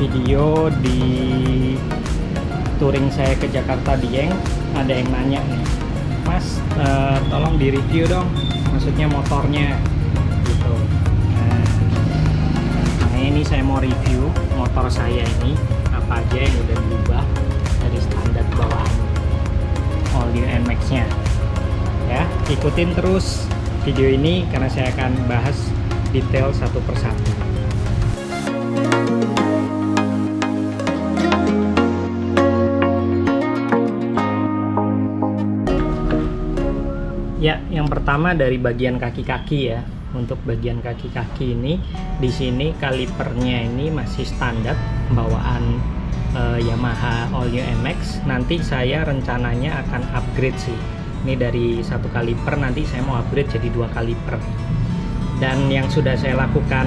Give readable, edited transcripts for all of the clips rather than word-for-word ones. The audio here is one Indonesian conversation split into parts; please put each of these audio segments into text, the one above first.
video di touring saya ke Jakarta Dieng, ada yang nanya nih, Mas, tolong di review dong, maksudnya motornya gitu. Nah ini saya mau review motor saya ini apa aja yang udah diubah dari standar bawaan All New NMAX nya ya. Ikutin terus video ini karena saya akan bahas detail satu persatu. Ya, yang pertama dari bagian kaki-kaki ya. Untuk bagian kaki-kaki ini, di sini kalipernya ini masih standar bawaan Yamaha All New NMAX. Nanti saya rencananya akan upgrade sih. Ini dari satu kaliper, nanti saya mau upgrade jadi 2 kaliper. Dan yang sudah saya lakukan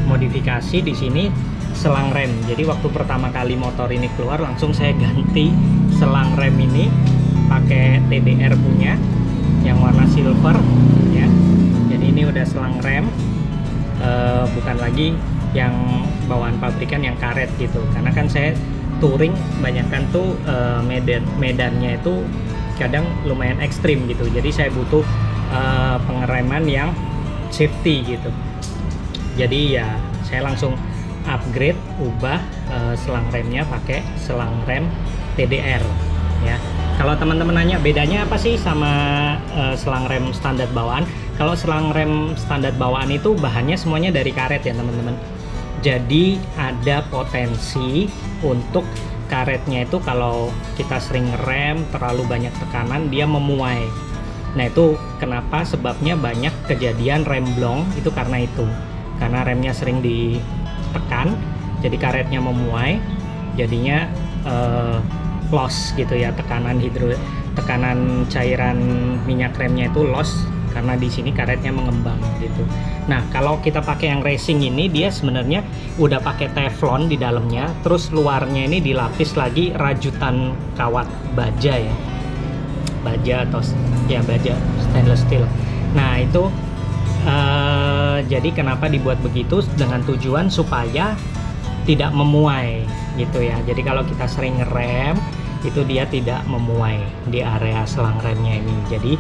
modifikasi di sini selang rem. Jadi waktu pertama kali motor ini keluar, langsung saya ganti selang rem ini pakai TDR punya yang warna silver ya. Jadi ini udah selang rem, bukan lagi yang bawaan pabrikan yang karet gitu. Karena kan saya touring banyakkan tuh medannya itu kadang lumayan ekstrim gitu. Jadi saya butuh pengereman yang safety gitu. Jadi ya saya langsung upgrade, ubah selang remnya pakai selang rem TDR ya. Kalau teman-teman nanya bedanya apa sih sama selang rem standar bawaan? Kalau selang rem standar bawaan itu bahannya semuanya dari karet ya teman-teman. Jadi ada potensi untuk karetnya itu kalau kita sering rem terlalu banyak tekanan dia memuai. Nah itu kenapa sebabnya banyak kejadian rem blong itu karena itu. Karena remnya sering ditekan, jadi karetnya memuai, jadinya loss gitu ya, tekanan cairan minyak remnya itu loss karena di sini karetnya mengembang gitu. Nah kalau kita pakai yang racing ini dia sebenarnya udah pakai teflon di dalamnya, terus luarnya ini dilapis lagi rajutan kawat baja ya. Baja atau ya baja stainless steel. Nah itu jadi kenapa dibuat begitu, dengan tujuan supaya tidak memuai gitu ya. Jadi kalau kita sering ngerem itu dia tidak memuai di area selang remnya ini. Jadi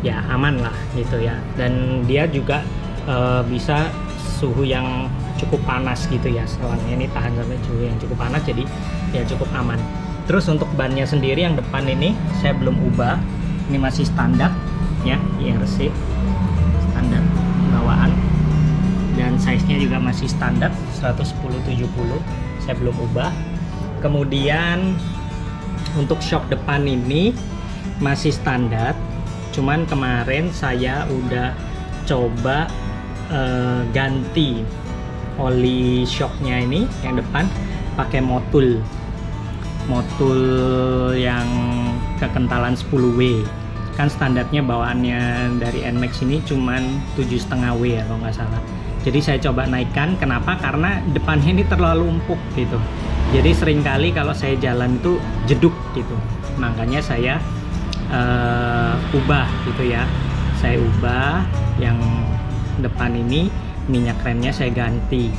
ya aman lah gitu ya. Dan dia juga bisa suhu yang cukup panas gitu ya. Selangnya ini tahan sampai suhu yang cukup panas, jadi ya cukup aman. Terus untuk bannya sendiri yang depan ini saya belum ubah, ini masih standar ya, IRC standar bawaan, dan size-nya juga masih standar 110/70, saya belum ubah. Kemudian untuk shock depan ini masih standar, cuman kemarin saya udah coba ganti oli shocknya ini yang depan pakai motul yang kekentalan 10W. Kan standarnya bawaannya dari NMAX ini cuman 7,5W ya kalau nggak salah. Jadi saya coba naikkan. Kenapa? Karena depannya ini terlalu empuk gitu. Jadi seringkali kalau saya jalan itu jeduk gitu. Makanya saya ubah gitu ya. Saya ubah yang depan ini, minyak remnya saya ganti.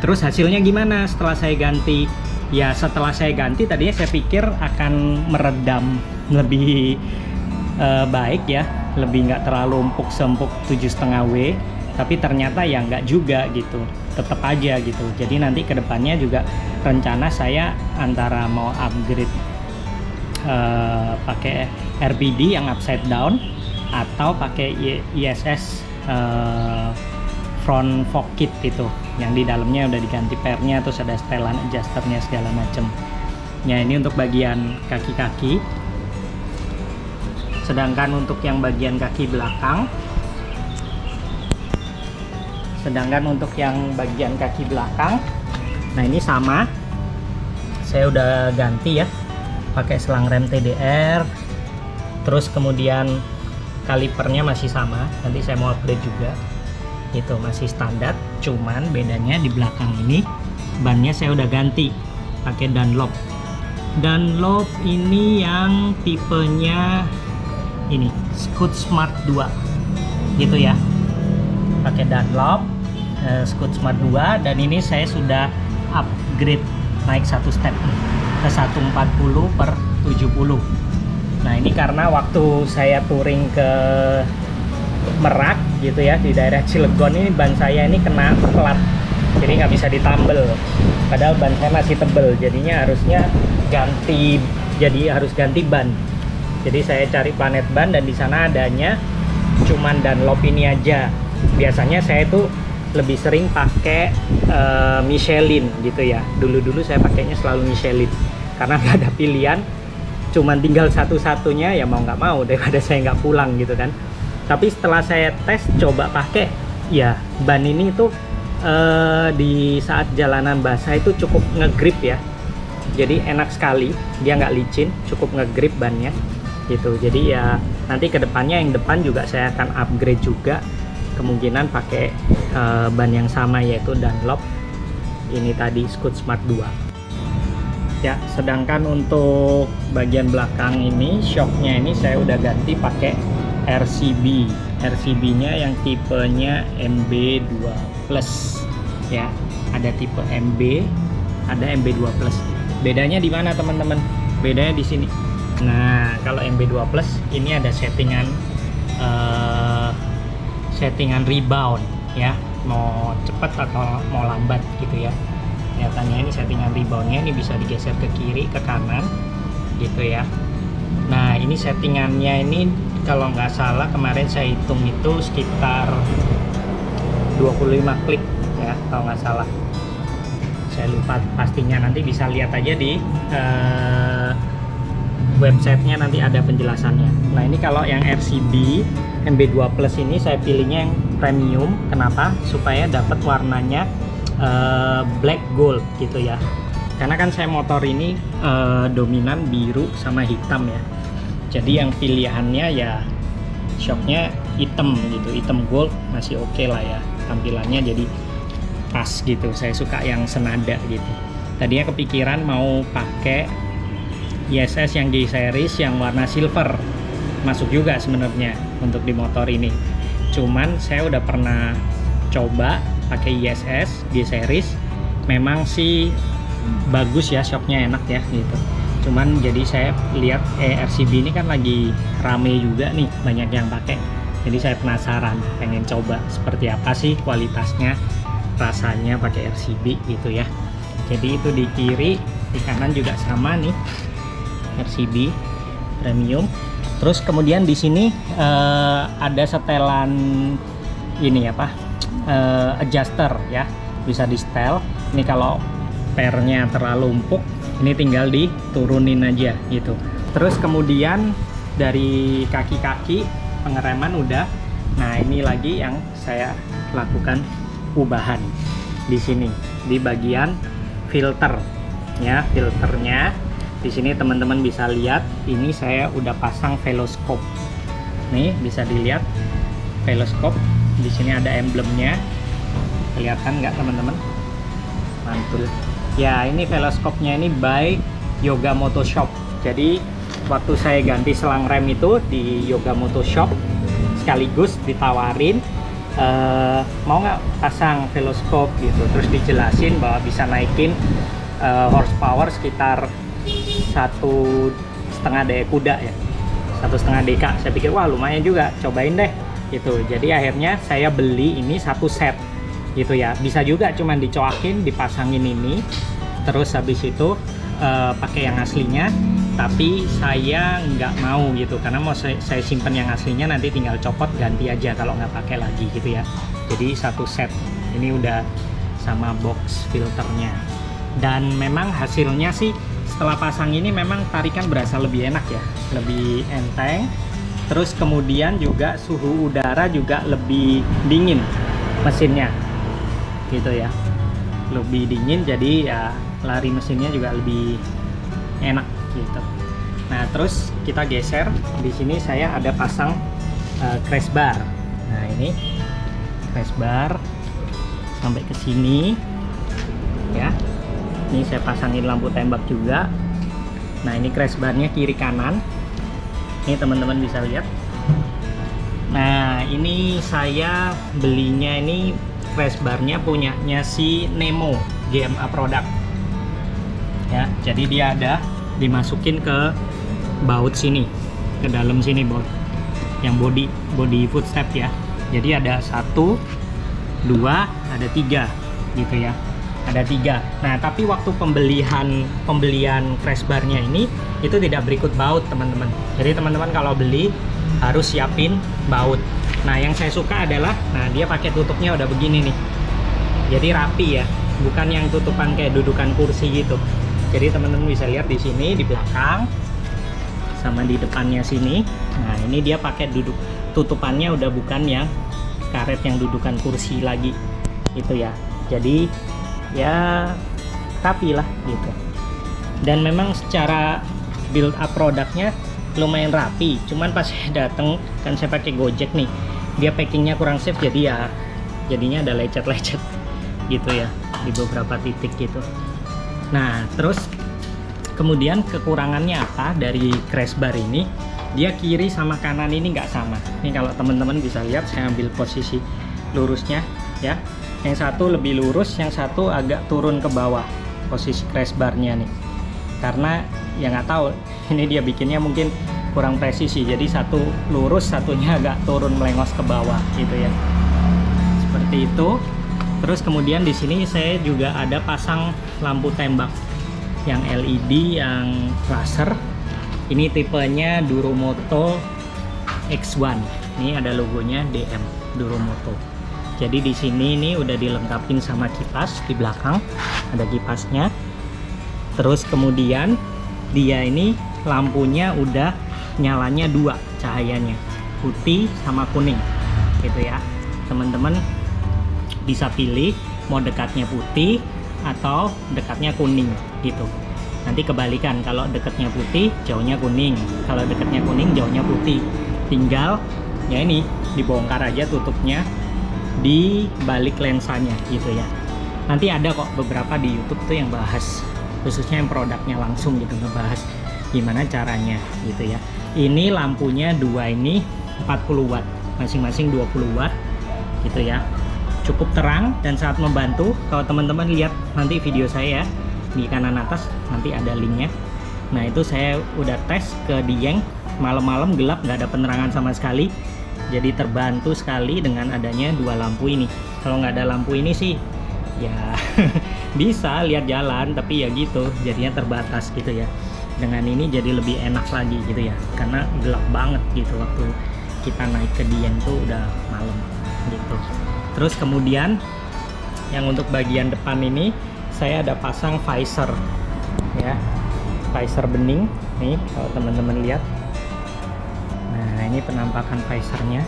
Terus hasilnya gimana setelah saya ganti? Ya setelah saya ganti tadinya saya pikir akan meredam lebih baik ya, lebih nggak terlalu empuk sempuk 7,5W, tapi ternyata ya nggak juga gitu, tetap aja gitu. Jadi nanti kedepannya juga rencana saya antara mau upgrade pakai RPD yang upside down atau pakai ISS front fork kit itu yang di dalamnya udah diganti pernya, terus ada setelan adjusternya segala macem ya. Ini untuk bagian kaki-kaki. Sedangkan untuk yang bagian kaki belakang, nah ini sama, saya udah ganti ya pakai selang rem TDR. Terus kemudian kalipernya masih sama, nanti saya mau upgrade juga. Itu masih standar, cuman bedanya di belakang ini bannya saya udah ganti pakai Dunlop. Dunlop ini yang tipenya ini Scoot Smart 2 gitu ya, pakai Dunlop Scoot Smart 2. Dan ini saya sudah upgrade naik satu step ke 140/70. Nah ini karena waktu saya touring ke Merak gitu ya, di daerah Cilegon ini ban saya ini kena plat, jadi nggak bisa ditambel. Padahal ban saya masih tebel, jadinya harusnya harus ganti ban. Jadi saya cari Planet Ban dan di sana adanya cuman Dunlop ini aja. Biasanya saya tuh lebih sering pakai Michelin gitu ya. Dulu saya pakainya selalu Michelin karena nggak ada pilihan, cuman tinggal satu-satunya, ya mau nggak mau daripada saya nggak pulang gitu kan. Tapi setelah saya tes coba pakai, ya ban ini tuh di saat jalanan basah itu cukup ngegrip ya. Jadi enak sekali, dia nggak licin, cukup ngegrip bannya gitu. Jadi ya nanti kedepannya yang depan juga saya akan upgrade juga, kemungkinan pakai ban yang sama yaitu Dunlop ini tadi Scoot Smart 2 ya. Sedangkan untuk bagian belakang ini shocknya ini saya udah ganti pakai RCB nya yang tipenya MB2 Plus ya. Ada tipe MB, ada MB2 Plus. Bedanya di mana teman-teman? Bedanya di sini. Nah, kalau MB2 Plus ini ada settingan rebound ya, mau cepat atau mau lambat gitu ya. Kelihatannya ini settingan reboundnya ini bisa digeser ke kiri, ke kanan gitu ya. Nah, ini settingannya ini kalau nggak salah kemarin saya hitung itu sekitar 25 klik ya, kalau nggak salah. Saya lupa pastinya, nanti bisa lihat aja di websitenya, nanti ada penjelasannya. Nah ini kalau yang RCB MB2 Plus ini saya pilihnya yang premium. Kenapa? Supaya dapat warnanya black gold gitu ya. Karena kan saya motor ini dominan biru sama hitam ya. Jadi yang pilihannya ya shocknya hitam gitu, hitam gold masih oke lah ya tampilannya, jadi pas gitu. Saya suka yang senada gitu. Tadinya kepikiran mau pakai ISS yang G series yang warna silver, masuk juga sebenarnya untuk di motor ini. Cuman saya udah pernah coba pakai ISS G series, memang sih bagus ya, shocknya enak ya gitu. Cuman jadi saya lihat RCB ini kan lagi rame juga nih, banyak yang pakai. Jadi saya penasaran, pengen coba seperti apa sih kualitasnya, rasanya pakai RCB gitu ya. Jadi itu di kiri, di kanan juga sama nih. RCB premium. Terus kemudian di sini ada setelan ini apa, adjuster ya, bisa di setel. Ini kalau pernya terlalu empuk, ini tinggal diturunin aja gitu. Terus kemudian dari kaki-kaki pengereman udah. Nah ini lagi yang saya lakukan ubahan di sini di bagian filter ya. Filternya di sini teman-teman bisa lihat, ini saya udah pasang veloscope. Nih bisa dilihat veloscope. Di sini ada emblemnya. Kelihatan nggak teman-teman? Mantul. Ya ini veloscope-nya ini by Yoga Moto Shop. Jadi waktu saya ganti selang rem itu di Yoga Moto Shop, sekaligus ditawarin mau nggak pasang veloscope gitu. Terus dijelasin bahwa bisa naikin horsepower sekitar 1,5 daya kuda ya, 1,5 dk. Saya pikir wah lumayan juga, cobain deh gitu. Jadi akhirnya saya beli ini satu set gitu ya. Bisa juga cuman dicoakin, dipasangin ini, terus habis itu pakai yang aslinya. Tapi saya nggak mau gitu, karena mau saya simpen yang aslinya, nanti tinggal copot ganti aja kalau nggak pakai lagi gitu ya. Jadi satu set ini udah sama box filternya. Dan memang hasilnya sih setelah pasang ini memang tarikan berasa lebih enak ya, lebih enteng. Terus kemudian juga suhu udara juga lebih dingin mesinnya gitu ya, lebih dingin, jadi ya lari mesinnya juga lebih enak gitu. Nah terus kita geser, di sini saya ada pasang crash bar. Nah ini crash bar sampai ke sini ya. Ini saya pasangin lampu tembak juga. Nah ini crash barnya kiri kanan, ini teman-teman bisa lihat. Nah ini saya belinya ini crash barnya punyanya si Nemo GMA product. ya. Jadi dia ada dimasukin ke baut sini, ke dalam sini baut yang body footstep ya. Jadi ada 1, 2, ada 3 gitu ya. Ada 3. Nah, tapi waktu pembelian crash bar-nya ini itu tidak berikut baut, teman-teman. Jadi teman-teman kalau beli harus siapin baut. Nah, yang saya suka adalah, nah dia pakai tutupnya udah begini nih. Jadi rapi ya, bukan yang tutupan kayak dudukan kursi gitu. Jadi teman-teman bisa lihat di sini di belakang sama di depannya sini. Nah, ini dia pakai tutupannya udah bukan yang karet yang dudukan kursi lagi gitu ya. Jadi ya rapi lah gitu. Dan memang secara build up produknya lumayan rapi. Cuman pas saya dateng kan saya pakai Gojek nih, dia packingnya kurang safe, jadi ya jadinya ada lecet-lecet gitu ya di beberapa titik gitu. Nah, terus kemudian kekurangannya apa dari crash bar ini? Dia kiri sama kanan ini nggak sama. Ini kalau teman-teman bisa lihat, saya ambil posisi lurusnya ya. Yang satu lebih lurus, yang satu agak turun ke bawah posisi crash barnya nih. Karena ya nggak tahu, ini dia bikinnya mungkin kurang presisi. Jadi satu lurus, satunya agak turun melengos ke bawah gitu ya. Seperti itu. Terus kemudian di sini saya juga ada pasang lampu tembak yang LED yang laser. Ini tipenya Duromoto X1. Ini ada logonya DM Duromoto. Jadi di sini ini udah dilengkapin sama kipas di belakang, ada kipasnya. Terus kemudian dia ini lampunya udah nyalanya 2 cahayanya, putih sama kuning gitu ya. Teman-teman bisa pilih mau dekatnya putih atau dekatnya kuning gitu. Nanti kebalikan, kalau dekatnya putih jauhnya kuning, kalau dekatnya kuning jauhnya putih. Tinggal ya ini dibongkar aja tutupnya di balik lensanya gitu ya. Nanti ada kok beberapa di YouTube tuh yang bahas, khususnya yang produknya langsung gitu, ngebahas gimana caranya gitu ya. Ini lampunya 2 ini 40 watt, masing-masing 20 watt gitu ya. Cukup terang dan sangat membantu. Kalau teman-teman lihat nanti video saya di kanan atas, nanti ada linknya. Nah, itu saya udah tes ke Dieng, malam-malam gelap, nggak ada penerangan sama sekali. Jadi terbantu sekali dengan adanya 2 lampu ini. Kalau nggak ada lampu ini sih ya bisa lihat jalan, tapi ya gitu, jadinya terbatas gitu ya. Dengan ini jadi lebih enak lagi gitu ya, karena gelap banget gitu waktu kita naik ke Dieng tuh udah malam gitu. Terus kemudian yang untuk bagian depan ini saya ada pasang visor ya, visor bening nih kalau teman-teman lihat. Nah, ini penampakan visornya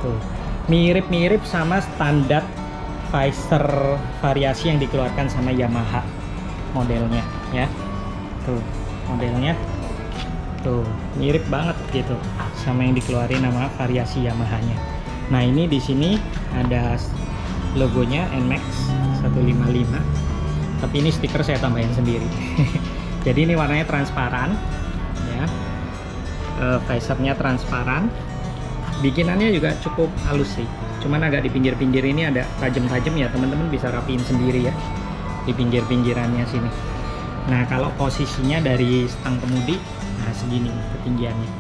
tuh, mirip-mirip sama standar visor variasi yang dikeluarkan sama Yamaha modelnya ya. Tuh modelnya tuh mirip banget gitu sama yang dikeluarin sama variasi Yamaha-nya. Nah, ini di sini ada logonya NMAX 155, tapi ini stiker saya tambahin sendiri. Jadi ini warnanya transparan ya, visornya transparan. Bikinannya juga cukup halus sih, cuman agak di pinggir-pinggir ini ada tajam-tajam ya, teman-teman bisa rapiin sendiri ya di pinggir-pinggirannya sini. Nah, kalau posisinya dari stang kemudi, nah segini ketinggiannya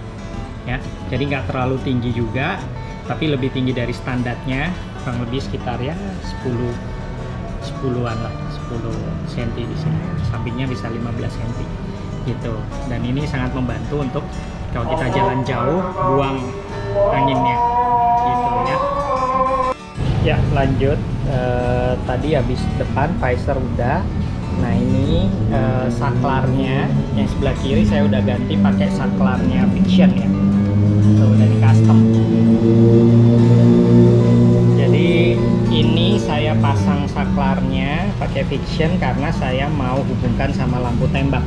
ya, jadi nggak terlalu tinggi juga, tapi lebih tinggi dari standarnya, kurang lebih sekitar ya 10-an lah, 10 cm di sini. Sampingnya bisa 15 cm gitu. Dan ini sangat membantu untuk kalau kita jalan jauh buang anginnya gitu ya. Ya, lanjut. Tadi habis depan visor udah. Nah, ini saklarnya yang sebelah kiri saya udah ganti pakai saklarnya Fiction ya. Tuh, dari custom. Jadi ini saya pasang saklarnya pakai Fiction karena saya mau hubungkan sama lampu tembak.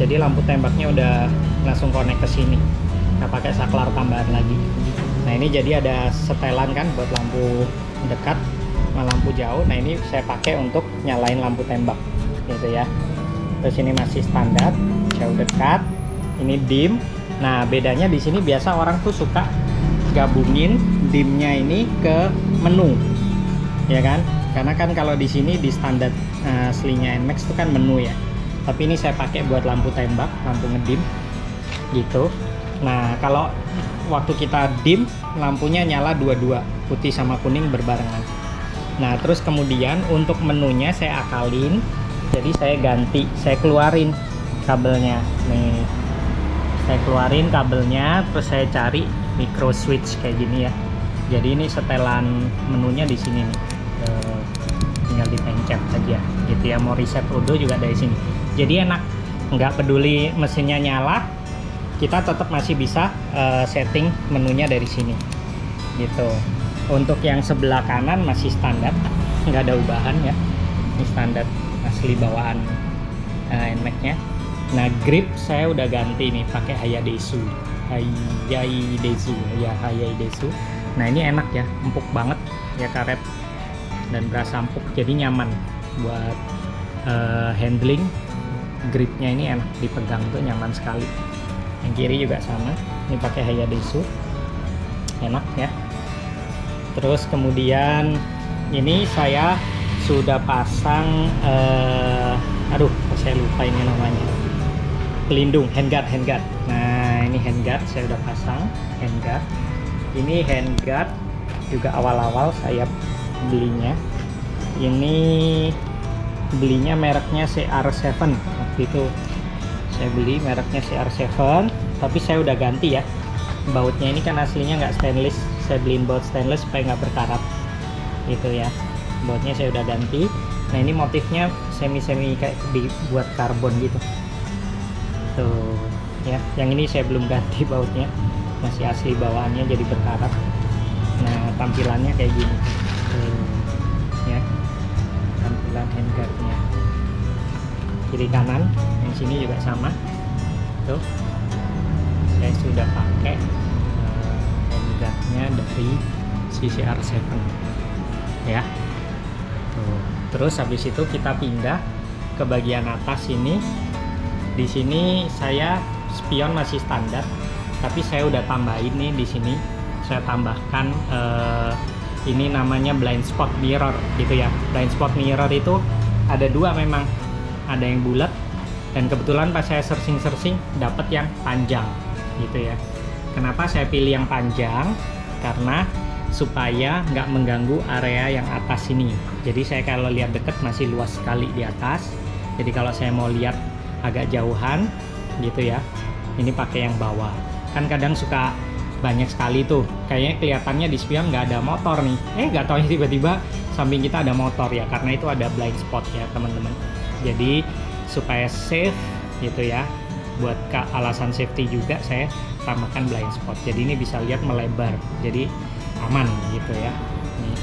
Jadi lampu tembaknya udah langsung connect ke sini. Nggak pakai saklar tambahan lagi. Nah, ini jadi ada setelan kan buat lampu dekat sama lampu jauh. Nah, ini saya pakai untuk nyalain lampu tembak gitu ya. Terus ini masih standar jauh dekat. Ini dim. Nah, bedanya di sini biasa orang tuh suka gabungin dimnya ini ke menu, ya kan? Karena kan kalau di sini di standar aslinya NMAX itu kan menu ya. tapi ini saya pakai buat lampu tembak, lampu ngedim gitu. Nah kalau waktu kita dim, lampunya nyala dua-dua, putih sama kuning berbarengan. Nah terus kemudian untuk menunya saya akalin, jadi saya ganti, saya keluarin kabelnya nih, saya keluarin kabelnya, terus saya cari micro switch kayak gini ya. Jadi ini setelan menunya di sini nih, tinggal dipencet aja gitu ya. Mau reset udo juga dari sini, jadi enak, nggak peduli mesinnya nyala, kita tetap masih bisa setting menunya dari sini gitu. Untuk yang sebelah kanan masih standar, nggak ada ubahan ya, ini standar asli bawaan NMAX-nya. Nah grip saya udah ganti nih pakai Hayadesu ya, Hayadesu. Nah ini enak ya, empuk banget ya karet dan berasa empuk, jadi nyaman buat handling. Gripnya ini enak dipegang tuh, nyaman sekali. Yang kiri juga sama, ini pakai Hayadesu, enak ya. Terus kemudian ini saya sudah pasang aduh saya lupa ini namanya, pelindung, handguard. Nah ini handguard saya udah pasang, handguard. Ini handguard juga awal-awal saya belinya, ini belinya mereknya CR7 waktu itu. Saya beli mereknya CR7, tapi saya udah ganti ya. Bautnya ini kan aslinya nggak stainless, saya beliin baut stainless supaya nggak berkarat gitu ya. Bautnya saya udah ganti. Nah ini motifnya semi-semi kayak dibuat karbon gitu tuh ya. Yang ini saya belum ganti bautnya, masih asli bawaannya jadi berkarat. Nah tampilannya kayak gini tuh ya, tampilan handguardnya kiri kanan. Yang sini juga sama tuh, saya sudah pakai handguardnya dari CR7 ya tuh. Terus habis itu kita pindah ke bagian atas ini. Di sini saya spion masih standar, tapi saya udah tambahin nih, di sini saya tambahkan ini namanya blind spot mirror gitu ya. Blind spot mirror itu ada dua memang, ada yang bulat, dan kebetulan pas saya searching dapat yang panjang gitu ya. Kenapa saya pilih yang panjang? Karena supaya nggak mengganggu area yang atas ini. Jadi saya kalau lihat deket masih luas sekali di atas, jadi kalau saya mau lihat agak jauhan gitu ya, ini pakai yang bawah. Kan kadang suka banyak sekali tuh, kayaknya kelihatannya di spion nggak ada motor nih, nggak tahu tiba-tiba samping kita ada motor ya, karena itu ada blind spot ya teman-teman. Jadi supaya safe gitu ya, buat alasan safety juga saya tambahkan blind spot, jadi ini bisa lihat melebar, jadi aman gitu ya. Nih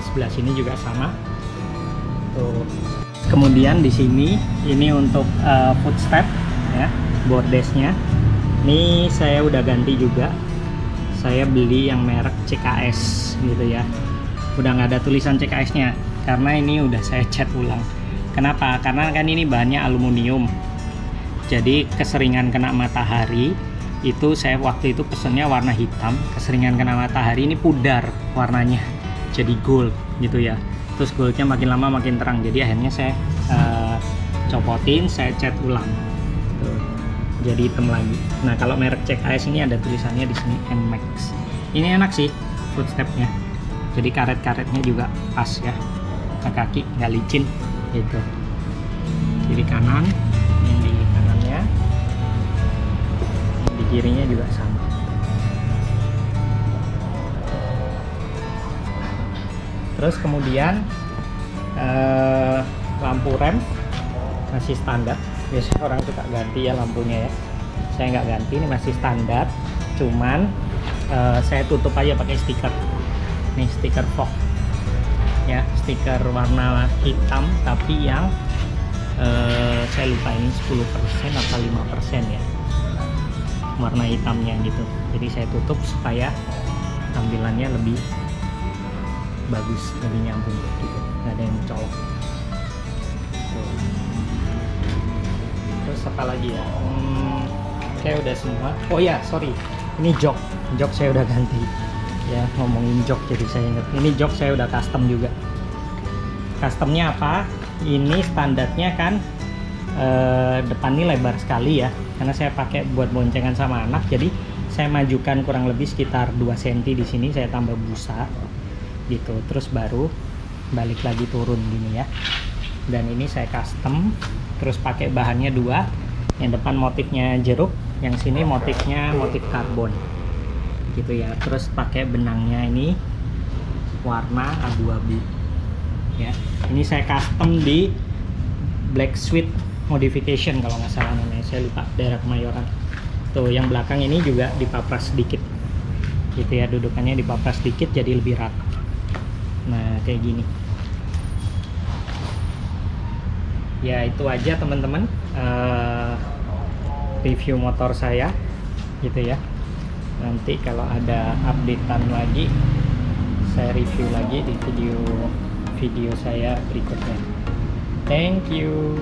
sebelah sini juga sama tuh. Kemudian di sini ini untuk footstep ya, bordersnya ini saya udah ganti juga. Saya beli yang merek CKS gitu ya, udah nggak ada tulisan CKS-nya karena ini udah saya cat ulang. Kenapa? Karena kan ini bahannya aluminium, jadi keseringan kena matahari. Itu saya waktu itu pesennya warna hitam, keseringan kena matahari ini pudar warnanya jadi gold gitu ya. Terus goldnya makin lama makin terang, jadi akhirnya saya copotin, saya cat ulang tuh, jadi hitam lagi. Nah kalau merek CKS ini ada tulisannya di sini NMAX. Ini enak sih footstepnya, jadi karet-karetnya juga pas ya ke kaki, nggak licin gitu. Kiri kanan, yang di kanannya, yang di kirinya juga sama. Terus kemudian lampu rem masih standar. Biasanya orang suka ganti ya lampunya ya, saya nggak ganti, ini masih standar. Cuman saya tutup aja pakai stiker. Nih stiker fog ya, stiker warna hitam, tapi yang saya lupa ini 10% atau 5% ya warna hitamnya gitu. Jadi saya tutup supaya tampilannya lebih bagus, lebih nyambung gitu, nggak ada yang colok. Terus apa lagi ya, kayak udah semua. Oh ya sorry, ini jok saya udah ganti ya. Ngomongin jok jadi saya ingat, ini jok saya udah custom juga. Customnya apa? Ini standarnya kan depan ini lebar sekali ya, karena saya pakai buat boncengan sama anak. Jadi saya majukan kurang lebih sekitar 2 cm di sini, saya tambah busa gitu, terus baru balik lagi turun gini ya. Dan ini saya custom, terus pakai bahannya 2, yang depan motifnya jeruk, yang sini motifnya motif karbon gitu ya. Terus pakai benangnya ini warna abu-abu ya. Ini saya custom di Black Sweet Modification kalau nggak salah namanya, saya lupa, daerah Kemayoran tuh. Yang belakang ini juga dipapras sedikit gitu ya, dudukannya dipapras sedikit jadi lebih rata. Nah kayak gini ya. Itu aja teman-teman review motor saya gitu ya. Nanti kalau ada updatean lagi saya review lagi di video saya berikutnya. Thank you.